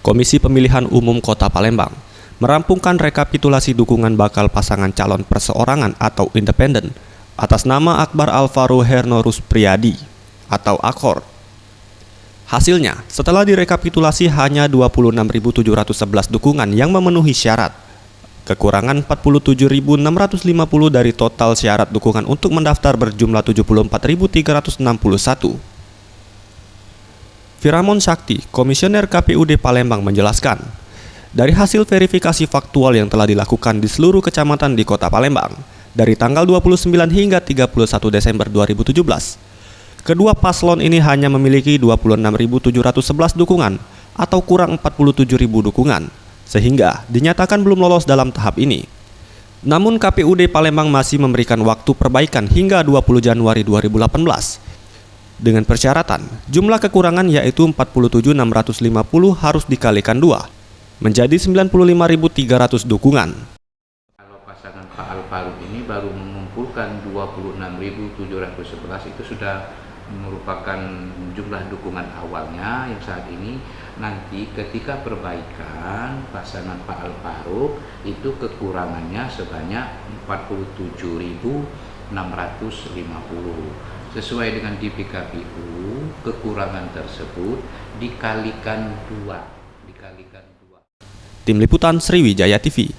Komisi Pemilihan Umum Kota Palembang merampungkan rekapitulasi dukungan bakal pasangan calon perseorangan atau independen atas nama Akbar Alvaro Herno Ruspriyadi atau Akor. Hasilnya, setelah direkapitulasi hanya 26.711 dukungan yang memenuhi syarat, kekurangan 47.650 dari total syarat dukungan untuk mendaftar berjumlah 74.361. Firamon Sakti, Komisioner KPUD Palembang menjelaskan, dari hasil verifikasi faktual yang telah dilakukan di seluruh kecamatan di Kota Palembang dari tanggal 29 hingga 31 Desember 2017, kedua paslon ini hanya memiliki 26.711 dukungan atau kurang 47.000 dukungan, sehingga dinyatakan belum lolos dalam tahap ini. Namun KPUD Palembang masih memberikan waktu perbaikan hingga 20 Januari 2018. Dengan persyaratan, jumlah kekurangan yaitu 47.650 harus dikalikan 2, menjadi 95.300 dukungan. Kalau pasangan Pak Alvaro ini baru mengumpulkan 26.711 itu sudah merupakan jumlah dukungan awalnya yang saat ini. Nanti ketika perbaikan pasangan Pak Alvaro itu kekurangannya sebanyak 47.650. Sesuai dengan DPKPU, kekurangan tersebut dikalikan 2. Tim Liputan Sriwijaya TV.